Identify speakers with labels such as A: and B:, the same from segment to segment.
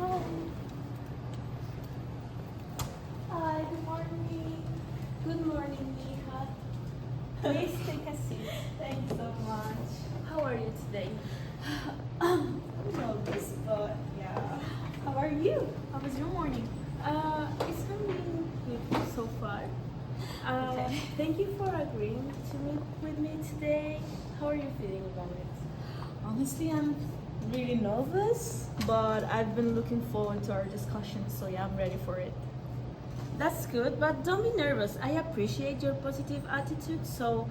A: Hi, good morning.
B: Good morning, Mija. Please take a seat.
A: Thanks so much.
B: How are you today?
A: I'm nervous, but yeah. How are you? How was your morning?
B: It's been good so far.
A: Okay.
B: Thank you for agreeing to meet with me today. How are you feeling about it?
A: Honestly, I'm really nervous, but I've been looking forward to our discussion, so yeah, I'm ready for it.
B: That's good, but don't be nervous. I appreciate your positive attitude. So,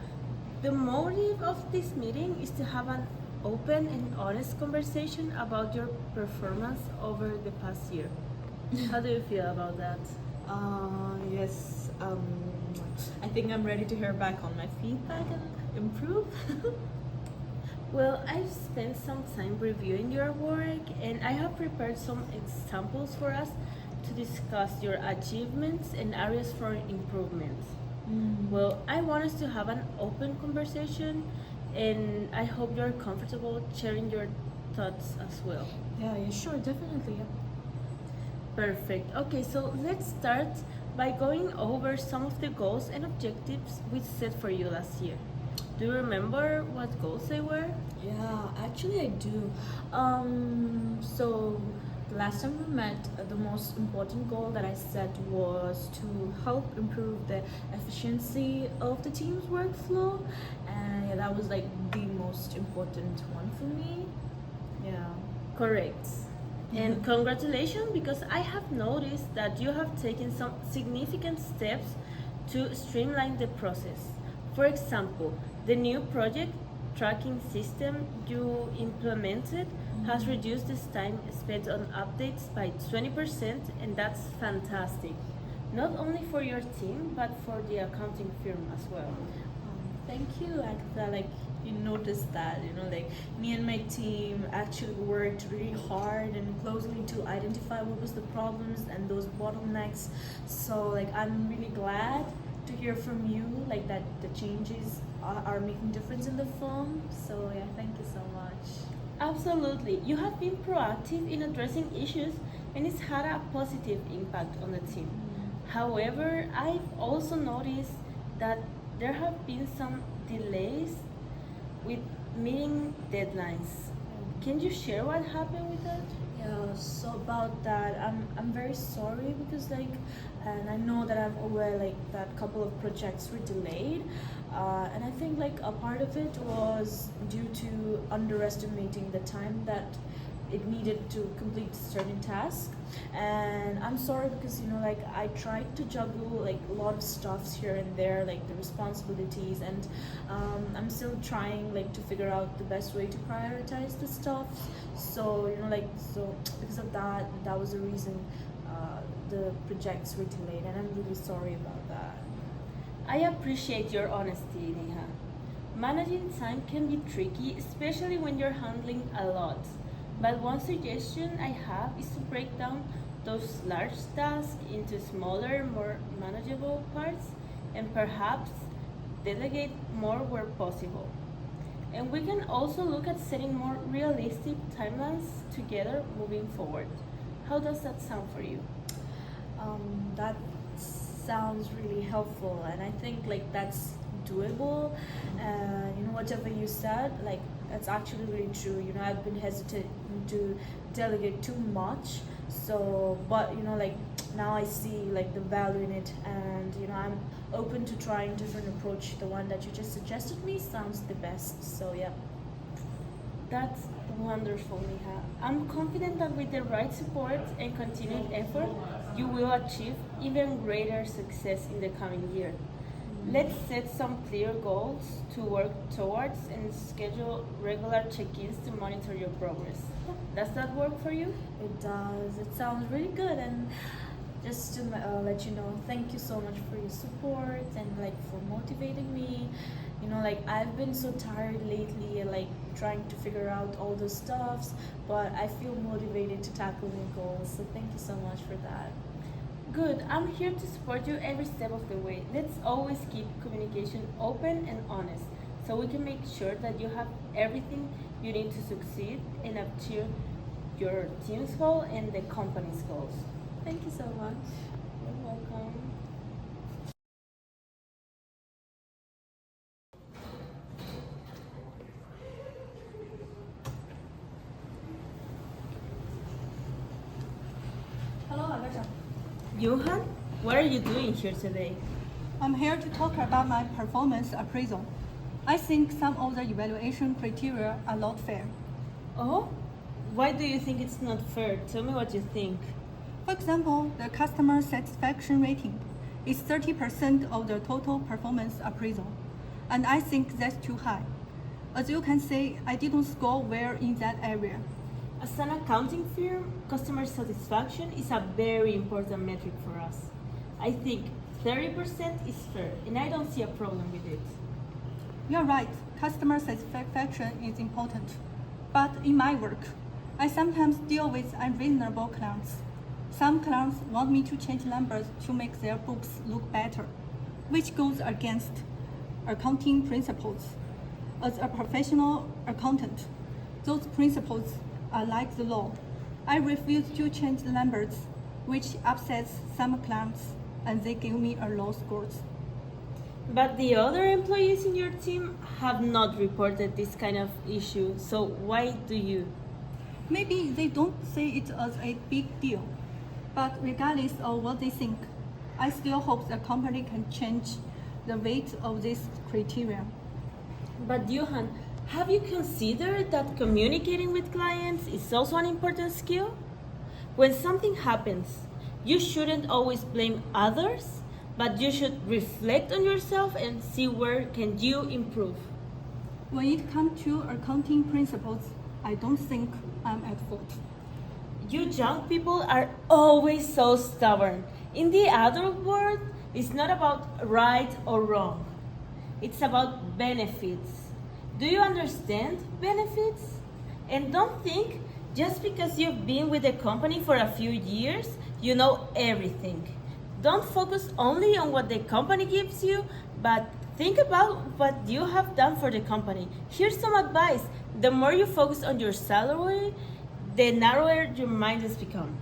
B: the motive of this meeting is to have an open and honest conversation about your performance over the past year. How do you feel about that?
A: Yes, I think I'm ready to hear back on my feedback and improve.
B: Well, I've spent some time reviewing your work and I have prepared some examples for us to discuss your achievements and areas for improvement. Well, I want us to have an open conversation and I hope you're comfortable sharing your thoughts as well.
A: Yeah, sure, definitely. Yeah.
B: Perfect. Okay, so let's start by going over some of the goals and objectives we set for you last year. Do you remember what goals they were?
A: Yeah, actually I do. So the last time we met, the most important goal that I set was to help improve the efficiency of the team's workflow, and yeah, that was like the most important one for me. Yeah.
B: Correct. And congratulations, because I have noticed that you have taken some significant steps to streamline the process. For example, the new project tracking system you implemented has reduced the time spent on updates by 20%, and that's fantastic. Not only for your team, but for the accounting firm as well.
A: Thank you, Agatha. Like you noticed that, like me and my team actually worked really hard and closely to identify what was the problems and those bottlenecks. So like I'm really glad to hear from you, like that the changes are making difference in the firm. So yeah, thank you so much.
B: Absolutely. You have been proactive in addressing issues and it's had a positive impact on the team. However, I've also noticed that there have been some delays with meeting deadlines. Can you share what happened with that?
A: Yeah, so about that, I'm very sorry because like, and I know that I've aware like that couple of projects were delayed, and I think like a part of it was due to underestimating the time that it needed to complete certain task, and I'm sorry because like I tried to juggle like a lot of stuffs here and there, like the responsibilities, and I'm still trying like to figure out the best way to prioritize the stuff. So like so because of that, that was the reason the projects were delayed, and I'm really sorry about that.
B: I appreciate your honesty, Neha. Managing time can be tricky, especially when you're handling a lot. But one suggestion I have is to break down those large tasks into smaller, more manageable parts and perhaps delegate more where possible. And we can also look at setting more realistic timelines together moving forward. How does that sound for you?
A: That sounds really helpful, and I think like that's doable. Whatever you said, like that's actually really true. I've been hesitant to delegate too much. So, but like now I see like the value in it, and I'm open to trying different approach. The one that you just suggested me sounds the best. So yeah.
B: That's wonderful, Miha. I'm confident that with the right support and continued effort, you will achieve even greater success in the coming year. Let's set some clear goals to work towards and schedule regular check-ins to monitor your progress. Does that work for you?
A: It does. It sounds really good, and just to let you know, thank you so much for your support and like for motivating me. Like I've been so tired lately, like trying to figure out all the stuffs, but I feel motivated to tackle my goals. So thank you so much for that.
B: Good. I'm here to support you every step of the way. Let's always keep communication open and honest so we can make sure that you have everything you need to succeed and achieve your team's goal and the company's goals.
A: Thank you so much.
B: You're welcome.
C: Hello, Alexa.
B: Johan, what are you doing here today?
C: I'm here to talk about my performance appraisal. I think some of the evaluation criteria are not fair.
B: Oh? Why do you think it's not fair? Tell me what you think.
C: For example, the customer satisfaction rating is 30% of the total performance appraisal, and I think that's too high. As you can see, I didn't score well in that area.
B: As an accounting firm, customer satisfaction is a very important metric for us. I think 30% is fair, and I don't see a problem with it.
C: You're right, customer satisfaction is important. But in my work, I sometimes deal with unreasonable clients. Some clients want me to change numbers to make their books look better, which goes against accounting principles. As a professional accountant, those principles are like the law. I refuse to change numbers, which upsets some clients, and they give me a low score.
B: But the other employees in your team have not reported this kind of issue, so why do you?
C: Maybe they don't see it as a big deal, but regardless of what they think, I still hope the company can change the weight of this criteria.
B: But Johan, have you considered that communicating with clients is also an important skill? When something happens, you shouldn't always blame others, but you should reflect on yourself and see where can you improve.
C: When it comes to accounting principles, I don't think I'm at fault.
B: You young people are always so stubborn. In the adult world, it's not about right or wrong. It's about benefits. Do you understand benefits? And don't think just because you've been with the company for a few years, you know everything. Don't focus only on what the company gives you, but think about what you have done for the company. Here's some advice. The more you focus on your salary, the narrower your mind has become.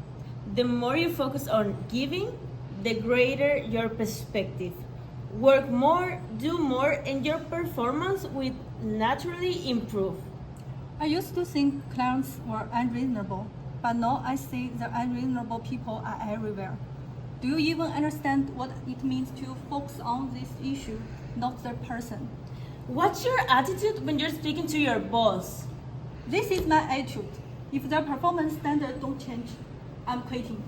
B: The more you focus on giving, the greater your perspective. Work more, do more, and your performance will naturally improve.
C: I used to think clients were unreasonable, but now I see the unreasonable people are everywhere. Do you even understand what it means to focus on this issue, not the person?
B: What's your attitude when you're speaking to your boss?
C: This is my attitude. If the performance standards don't change, I'm quitting.